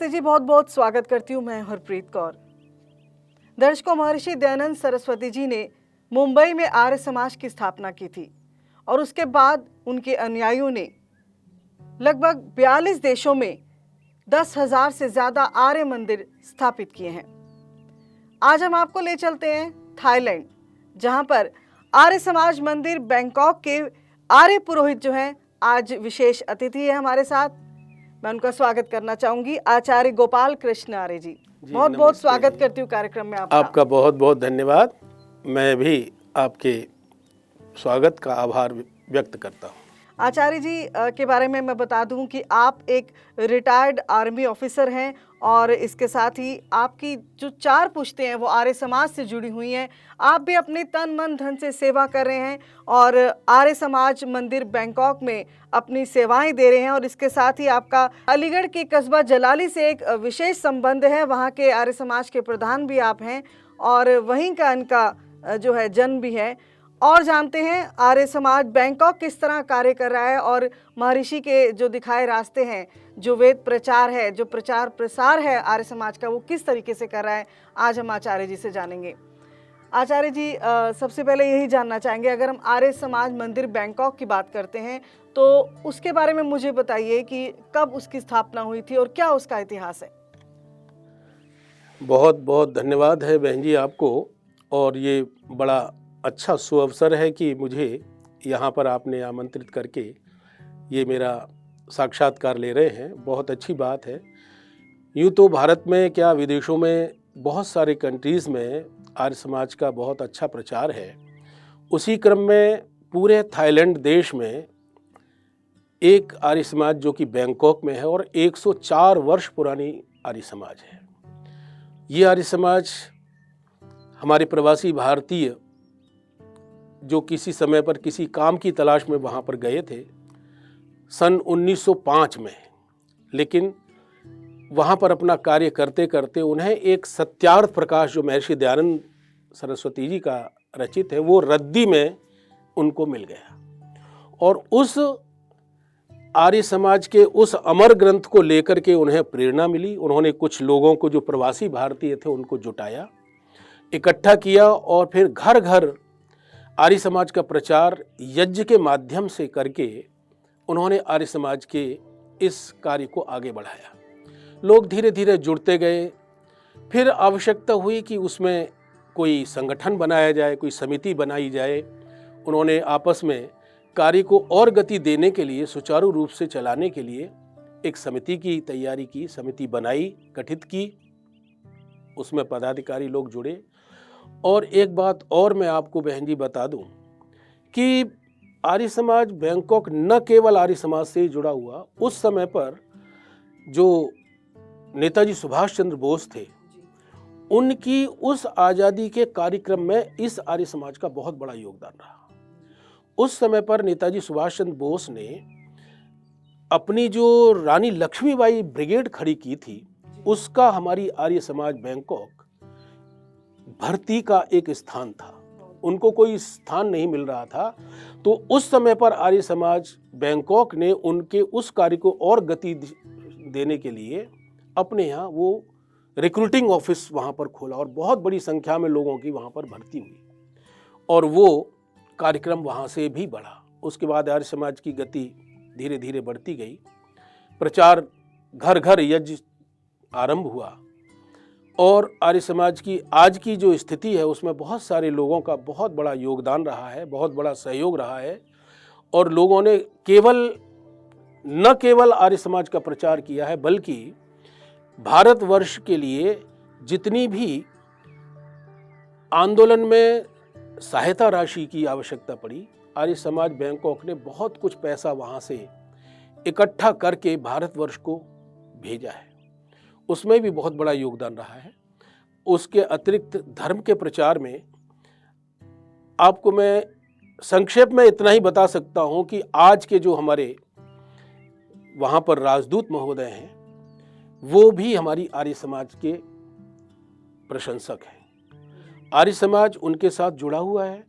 जी, बहुत बहुत स्वागत करती हूँ मैं हरप्रीत कौर। दर्शकों, महर्षि दयानंद सरस्वती जी ने मुंबई में आर्य समाज की स्थापना की थी और उसके बाद उनके अनुयायियों ने लगभग 42 देशों में 10,000 से ज्यादा आर्य मंदिर स्थापित किए हैं। आज हम आपको ले चलते हैं थाईलैंड, जहां पर आर्य समाज मंदिर बैंकॉक के आर्य पुरोहित जो हैं आज विशेष अतिथि है हमारे साथ। मैं उनका स्वागत करना चाहूंगी, आचार्य गोपाल कृष्ण आर्य जी। बहुत बहुत स्वागत करती हूँ कार्यक्रम में आपका बहुत बहुत धन्यवाद। मैं भी आपके स्वागत का आभार व्यक्त करता हूँ। आचार्य जी के बारे में मैं बता दूं कि आप एक रिटायर्ड आर्मी ऑफिसर हैं और इसके साथ ही आपकी जो 4 पुश्तें हैं वो आर्य समाज से जुड़ी हुई हैं। आप भी अपने तन मन धन से सेवा कर रहे हैं और आर्य समाज मंदिर बैंकॉक में अपनी सेवाएं दे रहे हैं और इसके साथ ही आपका अलीगढ़ के कस्बा जलाली से एक विशेष संबंध है। वहाँ के आर्य समाज के प्रधान भी आप हैं और वहीं का इनका जो है जन्म भी है। और जानते हैं आर्य समाज बैंकॉक किस तरह कार्य कर रहा है और महर्षि के जो दिखाए रास्ते हैं, जो वेद प्रचार है, जो प्रचार प्रसार है आर्य समाज का, वो किस तरीके से कर रहा है, आज हम आचार्य जी से जानेंगे। आचार्य जी, सबसे पहले यही जानना चाहेंगे, अगर हम आर्य समाज मंदिर बैंकॉक की बात करते हैं तो उसके बारे में मुझे बताइए कि कब उसकी स्थापना हुई थी और क्या उसका इतिहास है। बहुत बहुत धन्यवाद है बहन जी आपको, और ये बड़ा अच्छा सुअवसर है कि मुझे यहाँ पर आपने आमंत्रित करके ये मेरा साक्षात्कार ले रहे हैं। बहुत अच्छी बात है। यूँ तो भारत में क्या विदेशों में बहुत सारे कंट्रीज़ में आर्य समाज का बहुत अच्छा प्रचार है। उसी क्रम में पूरे थाईलैंड देश में एक आर्य समाज जो कि बैंकॉक में है और 104 वर्ष पुरानी आर्य समाज है। ये आर्य समाज हमारे प्रवासी भारतीय जो किसी समय पर किसी काम की तलाश में वहाँ पर गए थे सन 1905 में, लेकिन वहाँ पर अपना कार्य करते करते उन्हें एक सत्यार्थ प्रकाश जो महर्षि दयानंद सरस्वती जी का रचित है वो रद्दी में उनको मिल गया और उस आर्य समाज के उस अमर ग्रंथ को लेकर के उन्हें प्रेरणा मिली। उन्होंने कुछ लोगों को जो प्रवासी भारतीय थे उनको जुटाया, इकट्ठा किया और फिर घर घर आर्य समाज का प्रचार यज्ञ के माध्यम से करके उन्होंने आर्य समाज के इस कार्य को आगे बढ़ाया। लोग धीरे धीरे जुड़ते गए। फिर आवश्यकता हुई कि उसमें कोई संगठन बनाया जाए, कोई समिति बनाई जाए। उन्होंने आपस में कार्य को और गति देने के लिए, सुचारू रूप से चलाने के लिए एक समिति की तैयारी की, समिति बनाई, गठित की, उसमें पदाधिकारी लोग जुड़े। और एक बात और मैं आपको बहन जी बता दूं कि आर्य समाज बैंकॉक न केवल आर्य समाज से ही जुड़ा हुआ, उस समय पर जो नेताजी सुभाष चंद्र बोस थे उनकी उस आज़ादी के कार्यक्रम में इस आर्य समाज का बहुत बड़ा योगदान रहा। उस समय पर नेताजी सुभाष चंद्र बोस ने अपनी जो रानी लक्ष्मीबाई ब्रिगेड खड़ी की थी उसका हमारी आर्य समाज बैंकॉक भर्ती का एक स्थान था। उनको कोई स्थान नहीं मिल रहा था, तो उस समय पर आर्य समाज बैंकॉक ने उनके उस कार्य को और गति देने के लिए अपने यहाँ वो रिक्रूटिंग ऑफिस वहाँ पर खोला और बहुत बड़ी संख्या में लोगों की वहाँ पर भर्ती हुई और वो कार्यक्रम वहाँ से भी बढ़ा। उसके बाद आर्य समाज की गति धीरे धीरे बढ़ती गई, प्रचार घर घर यज्ञ आरंभ हुआ और आर्य समाज की आज की जो स्थिति है उसमें बहुत सारे लोगों का बहुत बड़ा योगदान रहा है, बहुत बड़ा सहयोग रहा है और लोगों ने न केवल आर्य समाज का प्रचार किया है बल्कि भारतवर्ष के लिए जितनी भी आंदोलन में सहायता राशि की आवश्यकता पड़ी, आर्य समाज बैंकॉक ने बहुत कुछ पैसा वहाँ से इकट्ठा करके भारतवर्ष को भेजा है। उसमें भी बहुत बड़ा योगदान रहा है। उसके अतिरिक्त धर्म के प्रचार में आपको मैं संक्षेप में इतना ही बता सकता हूं कि आज के जो हमारे वहाँ पर राजदूत महोदय हैं वो भी हमारी आर्य समाज के प्रशंसक हैं। आर्य समाज उनके साथ जुड़ा हुआ है।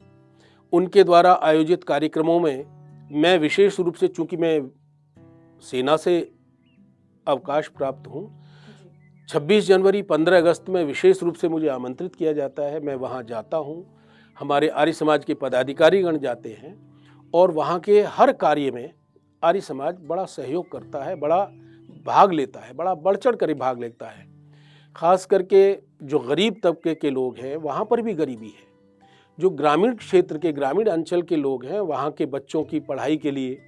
उनके द्वारा आयोजित कार्यक्रमों में मैं विशेष रूप से, चूंकि मैं सेना से अवकाश प्राप्त हूँ, 26 जनवरी 15 अगस्त में विशेष रूप से मुझे आमंत्रित किया जाता है। मैं वहाँ जाता हूँ, हमारे आर्य समाज के पदाधिकारीगण जाते हैं और वहाँ के हर कार्य में आर्य समाज बड़ा सहयोग करता है, बड़ा भाग लेता है, बड़ा बढ़ चढ़ कर भाग लेता है। खास करके जो गरीब तबके के लोग हैं वहाँ पर भी गरीबी है। जो ग्रामीण क्षेत्र के, ग्रामीण अंचल के लोग हैं, वहाँ के बच्चों की पढ़ाई के लिए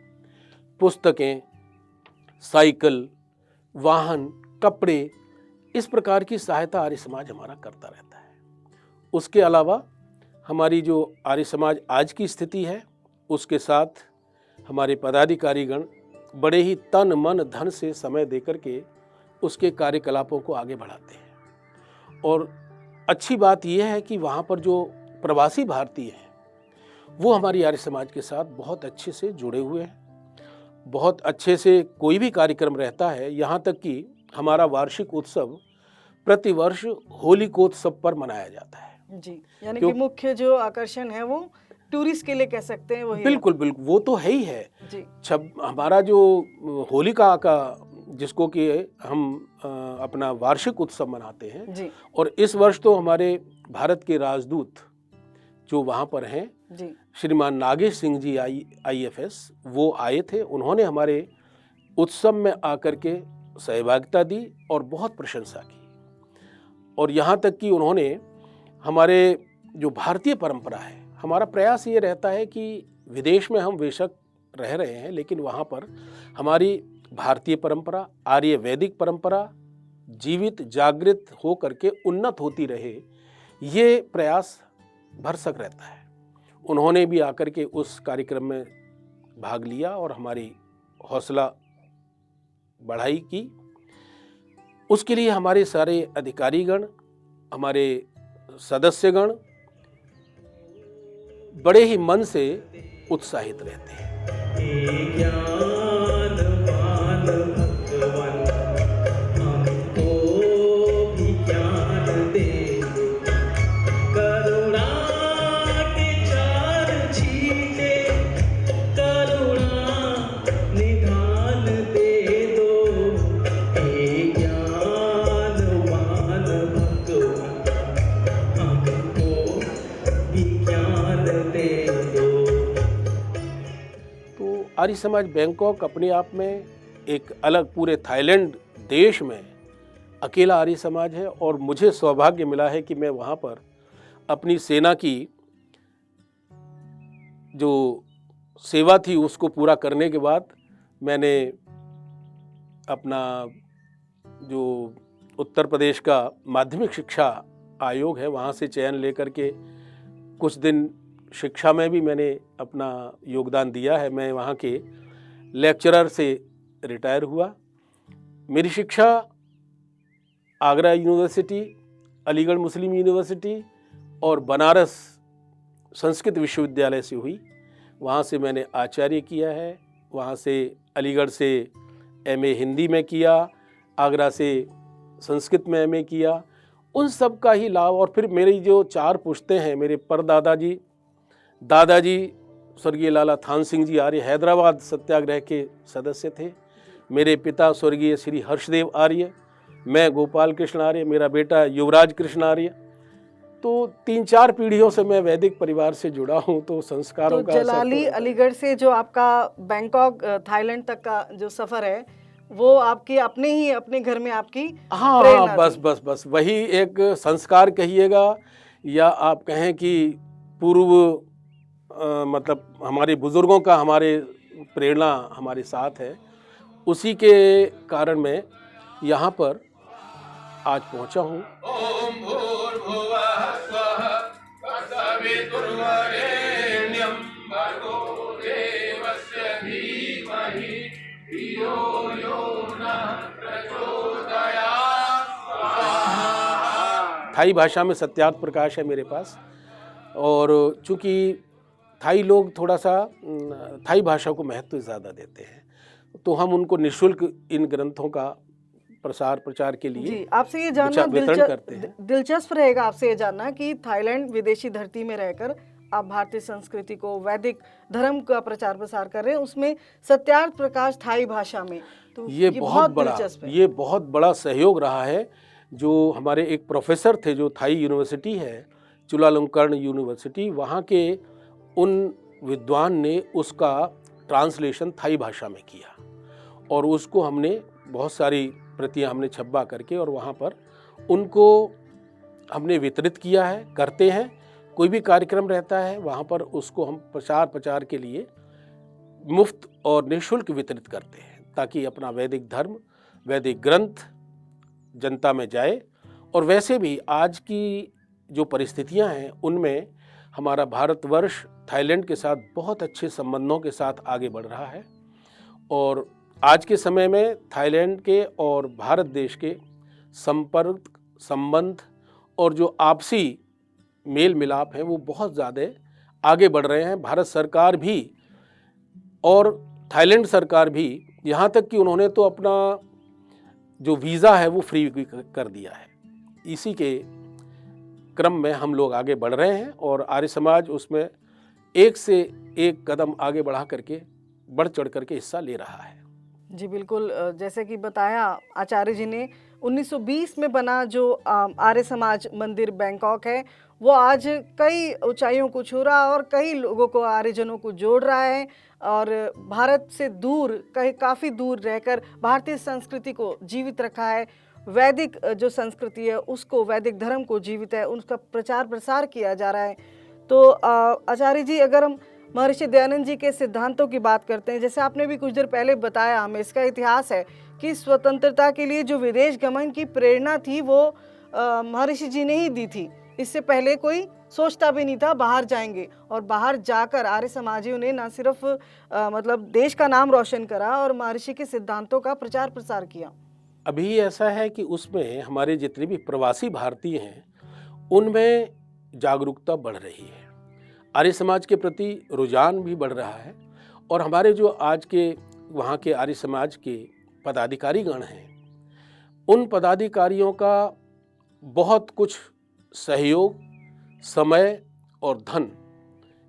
पुस्तकें, साइकिल, वाहन, कपड़े, इस प्रकार की सहायता आर्य समाज हमारा करता रहता है। उसके अलावा हमारी जो आर्य समाज आज की स्थिति है, उसके साथ हमारे पदाधिकारीगण बड़े ही तन मन धन से समय देकर के उसके कार्यकलापों को आगे बढ़ाते हैं। और अच्छी बात यह है कि वहाँ पर जो प्रवासी भारतीय हैं वो हमारी आर्य समाज के साथ बहुत अच्छे से जुड़े हुए हैं, बहुत अच्छे से कोई भी कार्यक्रम रहता है। यहाँ तक कि हमारा वार्षिक उत्सव प्रतिवर्ष होलिकोत्सव पर मनाया जाता है जी, यानी कि मुख्य जो आकर्षण है वो टूरिस्ट के लिए कह सकते हैं वही। बिल्कुल बिल्कुल, वो तो है ही है जी। हमारा जो होलिका का, जिसको कि हम अपना वार्षिक उत्सव मनाते हैं जी। और इस वर्ष तो हमारे भारत के राजदूत जो वहाँ पर हैं जी, श्रीमान नागेश सिंह जी IFS, वो आए थे। उन्होंने हमारे उत्सव में आकर के सहभागिता दी और बहुत प्रशंसा की। और यहाँ तक कि उन्होंने हमारे जो भारतीय परंपरा है, हमारा प्रयास ये रहता है कि विदेश में हम बेशक रह रहे हैं लेकिन वहाँ पर हमारी भारतीय परंपरा, आर्य वैदिक परंपरा जीवित जागृत हो करके उन्नत होती रहे, ये प्रयास भरसक रहता है। उन्होंने भी आकर के उस कार्यक्रम में भाग लिया और हमारी हौसला बढ़ाई की। उसके लिए हमारे सारे अधिकारीगण, हमारे सदस्यगण बड़े ही मन से उत्साहित रहते हैं। आर्य समाज बैंकॉक अपने आप में एक अलग, पूरे थाईलैंड देश में अकेला आर्य समाज है और मुझे सौभाग्य मिला है कि मैं वहाँ पर अपनी सेना की जो सेवा थी उसको पूरा करने के बाद मैंने अपना जो उत्तर प्रदेश का माध्यमिक शिक्षा आयोग है वहाँ से चयन लेकर के कुछ दिन शिक्षा में भी मैंने अपना योगदान दिया है। मैं वहाँ के लेक्चरर से रिटायर हुआ। मेरी शिक्षा आगरा यूनिवर्सिटी, अलीगढ़ मुस्लिम यूनिवर्सिटी और बनारस संस्कृत विश्वविद्यालय से हुई। वहाँ से मैंने आचार्य किया है, वहाँ से अलीगढ़ से MA हिंदी में किया, आगरा से संस्कृत में MA किया। उन सब का ही लाभ। और फिर मेरी जो 4 पुश्तें हैं, मेरे परदादाजी, दादाजी स्वर्गीय लाला थान सिंह जी आर्य हैदराबाद सत्याग्रह के सदस्य थे। मेरे पिता स्वर्गीय श्री हर्षदेव आर्य, मैं गोपाल कृष्ण आर्य, मेरा बेटा युवराज कृष्ण आर्य। तो 3-4 पीढ़ियों से मैं वैदिक परिवार से जुड़ा हूँ। तो संस्कारों का जलाली अलीगढ़ से जो आपका बैंकॉक थाईलैंड तक का जो सफर है वो आपकी अपने घर में आपकी हाँ बस वही एक संस्कार कहिएगा या आप कहें कि पूर्व मतलब हमारे बुजुर्गों का हमारे प्रेरणा हमारे साथ है। उसी के कारण मैं यहाँ पर आज पहुँचा हूँ। थाई भाषा में सत्यार्थ प्रकाश है मेरे पास। और चूँकि थाई लोग थोड़ा सा थाई भाषा को महत्व ज़्यादा देते हैं तो हम उनको निःशुल्क इन ग्रंथों का प्रसार प्रचार के लिए आपसे ये जानना करते हैं। दिलचस्प रहेगा आपसे ये जानना कि थाईलैंड विदेशी धरती में रहकर आप भारतीय संस्कृति को, वैदिक धर्म का प्रचार प्रसार कर रहे हैं, उसमें सत्यार्थ प्रकाश थाई भाषा में, तो ये बहुत बड़ा सहयोग रहा है। जो हमारे एक प्रोफेसर थे जो थाई यूनिवर्सिटी है, चुलालंकर्ण यूनिवर्सिटी, वहाँ के उन विद्वान ने उसका ट्रांसलेशन थाई भाषा में किया और उसको हमने बहुत सारी प्रतियां हमने छपवा करके और वहाँ पर उनको हमने वितरित किया है, करते हैं। कोई भी कार्यक्रम रहता है वहाँ पर उसको हम प्रचार के लिए मुफ्त और निःशुल्क वितरित करते हैं, ताकि अपना वैदिक धर्म, वैदिक ग्रंथ जनता में जाए। और वैसे भी आज की जो परिस्थितियां हैं उनमें हमारा भारतवर्ष थाईलैंड के साथ बहुत अच्छे संबंधों के साथ आगे बढ़ रहा है और आज के समय में थाईलैंड के और भारत देश के संपर्क, संबंध और जो आपसी मेल मिलाप हैं वो बहुत ज़्यादा आगे बढ़ रहे हैं। भारत सरकार भी और थाईलैंड सरकार भी, यहाँ तक कि उन्होंने तो अपना जो वीज़ा है वो फ्री भी कर दिया है। इसी के क्रम में हम लोग आगे बढ़ रहे हैं और आर्य समाज उसमें एक से एक कदम आगे बढ़ा करके, बढ़ चढ़ करके हिस्सा ले रहा है। जी बिल्कुल, जैसे कि बताया आचार्य जी ने, 1920 में बना जो आर्य समाज मंदिर बैंकॉक है, वो आज कई ऊंचाइयों को छू रहा और कई लोगों को, आर्यजनों को जोड़ रहा है और भारत से दूर, कहीं काफ़ी दूर रहकर भारतीय संस्कृति को जीवित रखा है। वैदिक जो संस्कृति है उसको, वैदिक धर्म को जीवित है, उसका प्रचार प्रसार किया जा रहा है। तो आचार्य जी, अगर हम महर्षि दयानंद जी के सिद्धांतों की बात करते हैं, जैसे आपने भी कुछ देर पहले बताया हमें, इसका इतिहास है कि स्वतंत्रता के लिए जो विदेश गमन की प्रेरणा थी वो महर्षि जी ने ही दी थी। इससे पहले कोई सोचता भी नहीं था बाहर जाएंगे, और बाहर जाकर आर्य समाजियों ने न सिर्फ मतलब देश का नाम रोशन करा और महर्षि के सिद्धांतों का प्रचार प्रसार किया। अभी ऐसा है कि उसमें हमारे जितने भी प्रवासी भारतीय हैं उनमें जागरूकता बढ़ रही है, आर्य समाज के प्रति रुझान भी बढ़ रहा है और हमारे जो आज के वहाँ के आर्य समाज के पदाधिकारीगण हैं, उन पदाधिकारियों का बहुत कुछ सहयोग, समय और धन,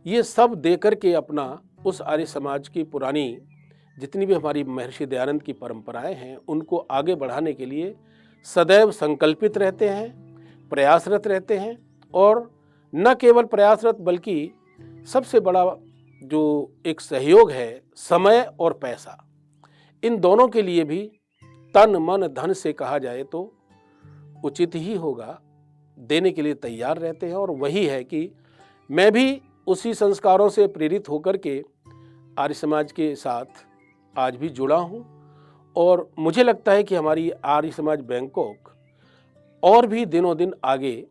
ये सब देकर के अपना उस आर्य समाज की पुरानी जितनी भी हमारी महर्षि दयानंद की परंपराएं हैं उनको आगे बढ़ाने के लिए सदैव संकल्पित रहते हैं, प्रयासरत रहते हैं। और न केवल प्रयासरत बल्कि सबसे बड़ा जो एक सहयोग है, समय और पैसा, इन दोनों के लिए भी तन मन धन से कहा जाए तो उचित ही होगा, देने के लिए तैयार रहते हैं। और वही है कि मैं भी उसी संस्कारों से प्रेरित होकर के आर्य समाज के साथ आज भी जुड़ा हूँ और मुझे लगता है कि हमारी आर्य समाज बैंकॉक और भी दिनों दिन आगे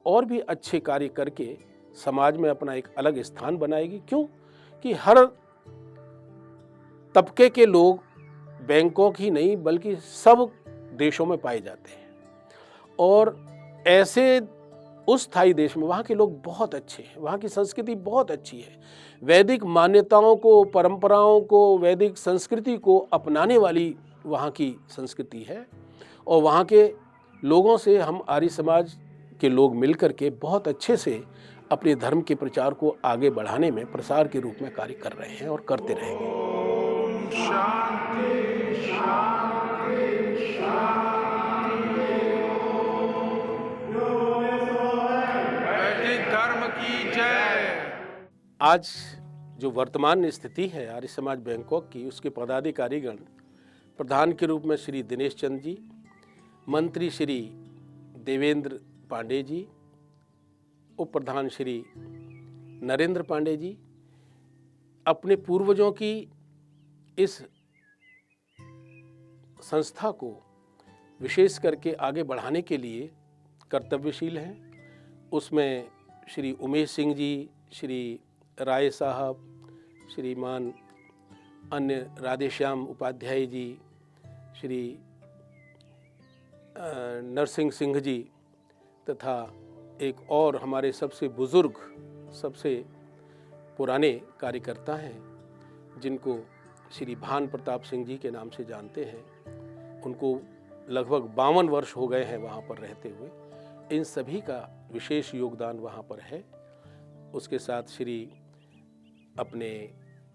और भी अच्छे कार्य करके समाज में अपना एक अलग स्थान बनाएगी। क्यों कि हर तबके के लोग बैंकॉक ही नहीं बल्कि सब देशों में पाए जाते हैं और ऐसे उस थाई देश में वहाँ के लोग बहुत अच्छे हैं, वहाँ की संस्कृति बहुत अच्छी है, वैदिक मान्यताओं को, परंपराओं को, वैदिक संस्कृति को अपनाने वाली वहाँ की संस्कृति है। और वहाँ के लोगों से हम आर्य समाज के लोग मिलकर के बहुत अच्छे से अपने धर्म के प्रचार को आगे बढ़ाने में प्रसार के रूप में कार्य कर रहे हैं और करते रहेंगे। शांति शांति शांति। वैदिक धर्म की जय। आज जो वर्तमान स्थिति है आर्य समाज बैंकॉक की, उसके पदाधिकारीगण प्रधान के रूप में श्री दिनेश चंद जी, मंत्री श्री देवेंद्र पांडे जी, उप प्रधान श्री नरेंद्र पांडे जी, अपने पूर्वजों की इस संस्था को विशेष करके आगे बढ़ाने के लिए कर्तव्यशील हैं। उसमें श्री उमेश सिंह जी, श्री राय साहब, श्रीमान अन्य राधेश्याम उपाध्याय जी, श्री नरसिंह सिंह जी तथा एक और हमारे सबसे बुज़ुर्ग, सबसे पुराने कार्यकर्ता हैं जिनको श्री भान प्रताप सिंह जी के नाम से जानते हैं। उनको लगभग 52 वर्ष हो गए हैं वहाँ पर रहते हुए। इन सभी का विशेष योगदान वहाँ पर है। उसके साथ श्री अपने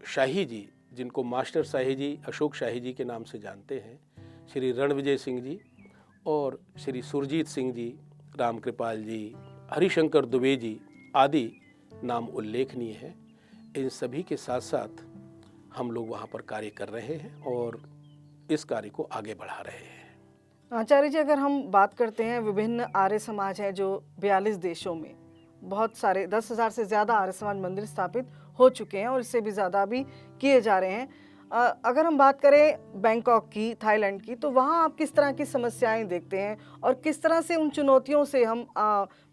शाही जी, जिनको मास्टर शाही जी, अशोक शाही जी के नाम से जानते हैं, श्री रणविजय सिंह जी, और श्री सुरजीत सिंह जी, राम कृपाल जी, हरिशंकर दुबे जी आदि नाम उल्लेखनीय हैं। इन सभी के साथ साथ हम लोग वहाँ पर कार्य कर रहे हैं और इस कार्य को आगे बढ़ा रहे हैं। आचार्य जी, अगर हम बात करते हैं, विभिन्न आर्य समाज हैं जो 42 देशों में, बहुत सारे 10,000 से ज़्यादा आर्य समाज मंदिर स्थापित हो चुके हैं और इससे भी ज़्यादा भी किए जा रहे हैं। अगर हम बात करें बैंकॉक की, थाईलैंड की, तो वहाँ आप किस तरह की समस्याएं देखते हैं और किस तरह से उन चुनौतियों से हम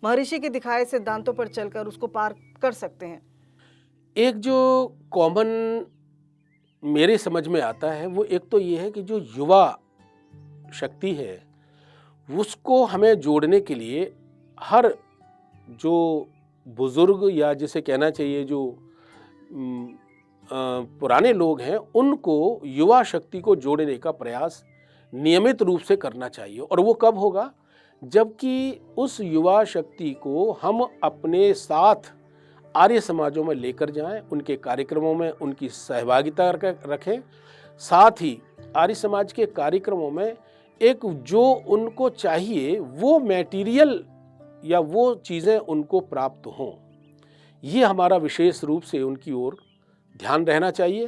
महर्षि के दिखाए सिद्धांतों पर चलकर उसको पार कर सकते हैं? एक जो कॉमन मेरे समझ में आता है वो एक तो ये है कि जो युवा शक्ति है उसको हमें जोड़ने के लिए हर जो बुजुर्ग या जिसे कहना चाहिए जो पुराने लोग हैं उनको युवा शक्ति को जोड़ने का प्रयास नियमित रूप से करना चाहिए। और वो कब होगा? जबकि उस युवा शक्ति को हम अपने साथ आर्य समाजों में लेकर जाएं, उनके कार्यक्रमों में उनकी सहभागिता रखें। साथ ही आर्य समाज के कार्यक्रमों में एक जो उनको चाहिए वो मटेरियल या वो चीज़ें उनको प्राप्त हों, ये हमारा विशेष रूप से उनकी ओर ध्यान रहना चाहिए।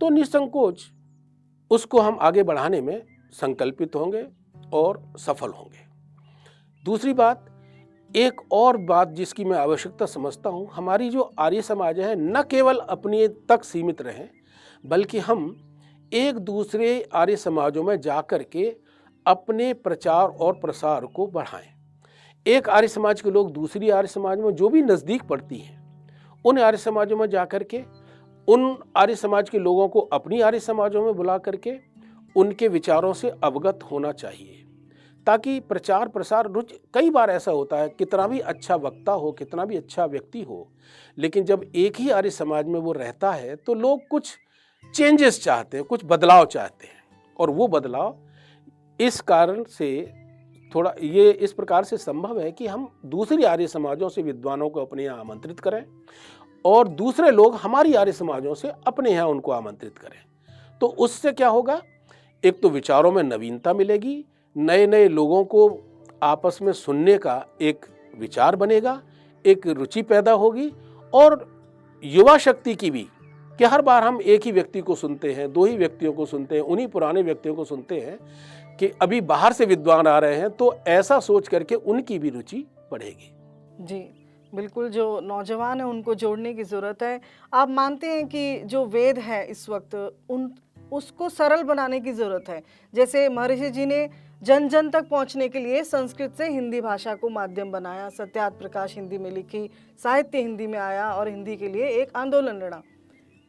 तो निसंकोच उसको हम आगे बढ़ाने में संकल्पित होंगे और सफल होंगे। दूसरी बात, एक और बात जिसकी मैं आवश्यकता समझता हूँ, हमारी जो आर्य समाज है न केवल अपने तक सीमित रहें बल्कि हम एक दूसरे आर्य समाजों में जाकर के अपने प्रचार और प्रसार को बढ़ाएं। एक आर्य समाज के लोग दूसरी आर्य समाज में जो भी नज़दीक पड़ती हैं उन आर्य समाजों में जाकर के उन आर्य समाज के लोगों को अपनी आर्य समाजों में बुला करके उनके विचारों से अवगत होना चाहिए, ताकि प्रचार प्रसार कई बार ऐसा होता है कितना भी अच्छा वक्ता हो, कितना भी अच्छा व्यक्ति हो, लेकिन जब एक ही आर्य समाज में वो रहता है तो लोग कुछ चेंजेस चाहते हैं, कुछ बदलाव चाहते हैं। और वो बदलाव इस कारण से थोड़ा ये इस प्रकार से संभव है कि हम दूसरी आर्य समाजों से विद्वानों को अपने यहाँ आमंत्रित करें और दूसरे लोग हमारी आर्य समाजों से अपने यहाँ उनको आमंत्रित करें। तो उससे क्या होगा? एक तो विचारों में नवीनता मिलेगी, नए नए लोगों को आपस में सुनने का एक विचार बनेगा, एक रुचि पैदा होगी और युवा शक्ति की भी, कि हर बार हम एक ही व्यक्ति को सुनते हैं, दो ही व्यक्तियों को सुनते हैं, उन्हीं पुराने व्यक्तियों को सुनते हैं कि अभी बाहर से विद्वान आ रहे हैं, तो ऐसा सोच करके उनकी भी रुचि बढ़ेगी। जी बिल्कुल, जो नौजवान है उनको जोड़ने की ज़रूरत है। आप मानते हैं कि जो वेद है इस वक्त उसको सरल बनाने की ज़रूरत है? जैसे महर्षि जी ने जन जन तक पहुंचने के लिए संस्कृत से हिंदी भाषा को माध्यम बनाया, सत्यार्थ प्रकाश हिंदी में लिखी, साहित्य हिंदी में आया और हिंदी के लिए एक आंदोलन लड़ा।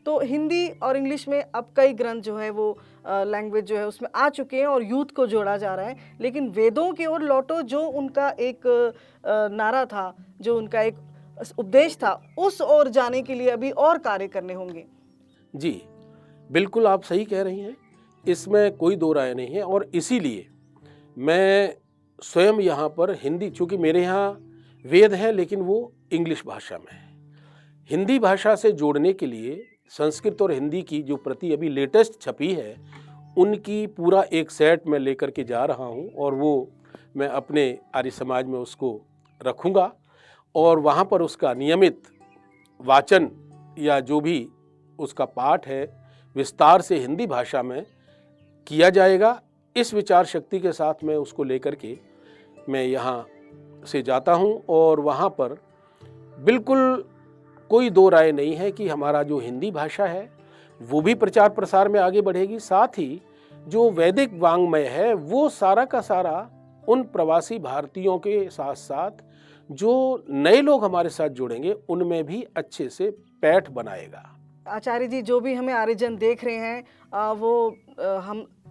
तो हिंदी और इंग्लिश में अब कई ग्रंथ जो है वो लैंग्वेज जो है उसमें आ चुके हैं और यूथ को जोड़ा जा रहा है। लेकिन वेदों की ओर लौटो, जो उनका एक नारा था, जो उनका एक उपदेश था, उस ओर जाने के लिए अभी और कार्य करने होंगे। जी बिल्कुल, आप सही कह रही हैं, इसमें कोई दो राय नहीं है। और इसीलिए मैं स्वयं यहाँ पर हिंदी, चूँकि मेरे यहाँ वेद हैं लेकिन वो इंग्लिश भाषा में है, हिंदी भाषा से जोड़ने के लिए संस्कृत और हिंदी की जो प्रति अभी लेटेस्ट छपी है उनकी पूरा एक सेट मैं लेकर के जा रहा हूँ और वो मैं अपने आर्य समाज में उसको रखूँगा और वहाँ पर उसका नियमित वाचन या जो भी उसका पाठ है विस्तार से हिंदी भाषा में किया जाएगा। इस विचार शक्ति के साथ मैं उसको लेकर के मैं यहाँ से जाता हूँ और वहाँ पर बिल्कुल कोई दो राय नहीं है कि हमारा जो हिंदी भाषा है वो भी प्रचार प्रसार में आगे बढ़ेगी। साथ ही जो वैदिक वांग्मय है वो सारा का सारा उन प्रवासी भारतीयों के साथ साथ जो नए लोग हमारे साथ जुड़ेंगे उनमें भी अच्छे से पैठ बनाएगा। आचार्य जी, जो भी हमें आर्यजन देख रहे हैं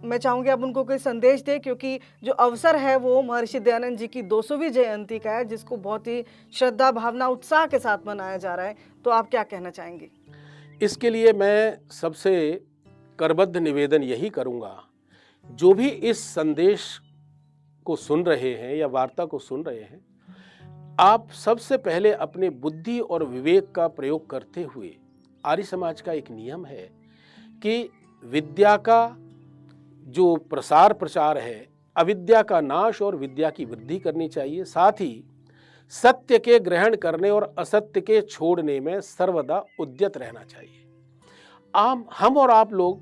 मैं चाहूँगी आप उनको कोई संदेश दें, क्योंकि जो अवसर है वो महर्षि दयानंद जी की 200वीं जयंती का है, जिसको बहुत ही श्रद्धा भावना उत्साह के साथ मनाया जा रहा है। तो आप क्या कहना चाहेंगे? इसके लिए मैं सबसे करबद्ध निवेदन यही करूँगा, जो भी इस संदेश को सुन रहे हैं या वार्ता को सुन रहे हैं, आप सबसे पहले अपने बुद्धि और विवेक का प्रयोग करते हुए, आर्य समाज का एक नियम है कि विद्या का जो प्रसार प्रचार है अविद्या का नाश और विद्या की वृद्धि करनी चाहिए। साथ ही सत्य के ग्रहण करने और असत्य के छोड़ने में सर्वदा उद्यत रहना चाहिए। हम और आप लोग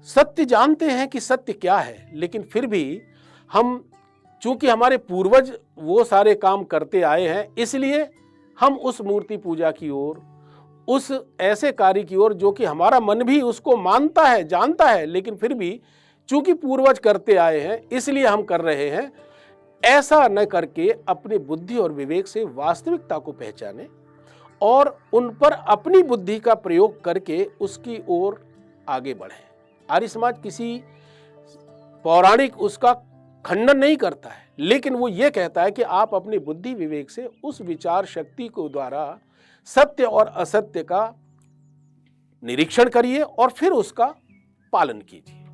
सत्य जानते हैं कि सत्य क्या है, लेकिन फिर भी हम, चूंकि हमारे पूर्वज वो सारे काम करते आए हैं, इसलिए हम उस मूर्ति पूजा की ओर, उस ऐसे कार्य की ओर जो कि हमारा मन भी उसको मानता है, जानता है, लेकिन फिर भी चूंकि पूर्वज करते आए हैं इसलिए हम कर रहे हैं। ऐसा न करके अपनी बुद्धि और विवेक से वास्तविकता को पहचाने और उन पर अपनी बुद्धि का प्रयोग करके उसकी ओर आगे बढ़े। आर्य समाज किसी पौराणिक उसका खंडन नहीं करता है, लेकिन वो ये कहता है कि आप अपनी बुद्धि विवेक से उस विचार शक्ति को द्वारा सत्य और असत्य का निरीक्षण करिए और फिर उसका पालन कीजिए।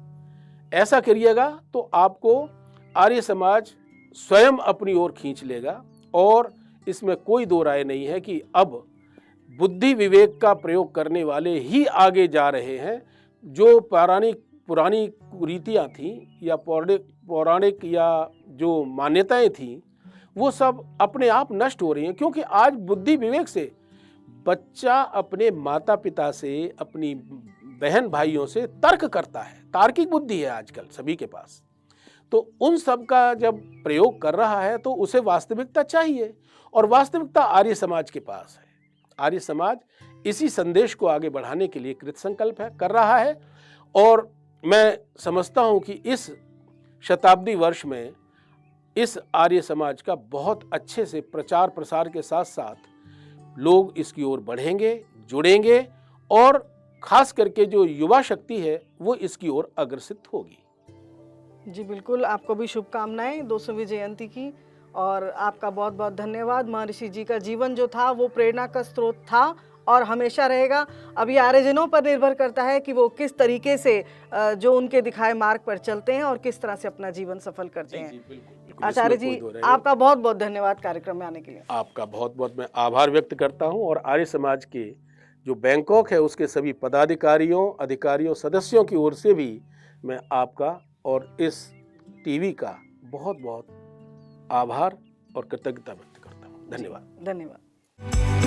ऐसा करिएगा तो आपको आर्य समाज स्वयं अपनी ओर खींच लेगा। और इसमें कोई दो राय नहीं है कि अब बुद्धि विवेक का प्रयोग करने वाले ही आगे जा रहे हैं। जो पुरानी रीतियां थीं या पौराणिक या जो मान्यताएं थीं, वो सब अपने आप नष्ट हो रही हैं, क्योंकि आज बुद्धि विवेक से बच्चा अपने माता पिता से, अपनी बहन भाइयों से तर्क करता है। तार्किक बुद्धि है आजकल सभी के पास, तो उन सब का जब प्रयोग कर रहा है तो उसे वास्तविकता चाहिए, और वास्तविकता आर्य समाज के पास है। आर्य समाज इसी संदेश को आगे बढ़ाने के लिए कृत संकल्प है, कर रहा है। और मैं समझता हूं कि इस शताब्दी वर्ष में इस आर्य समाज का बहुत अच्छे से प्रचार प्रसार के साथ साथ लोग इसकी ओर बढ़ेंगे, जुड़ेंगे, और खास करके जो युवा शक्ति है वो इसकी ओर अग्रसित होगी। जी बिल्कुल, आपको भी शुभकामनाएं 200वीं जयंती की, और आपका बहुत बहुत धन्यवाद। महर्षि जी का जीवन जो था वो प्रेरणा का स्रोत था और हमेशा रहेगा। अभी आर्यजनों पर निर्भर करता है कि वो किस तरीके से जो उनके दिखाए मार्ग पर चलते हैं और किस तरह से अपना जीवन सफल करते हैं। आचार्य जी, आपका बहुत बहुत धन्यवाद कार्यक्रम में आने के लिए। आपका बहुत बहुत मैं आभार व्यक्त करता हूं, और आर्य समाज के जो बैंकॉक है उसके सभी पदाधिकारियों, अधिकारियों, सदस्यों की ओर से भी मैं आपका और इस टीवी का बहुत बहुत आभार और कृतज्ञता व्यक्त करता हूं। धन्यवाद। धन्यवाद।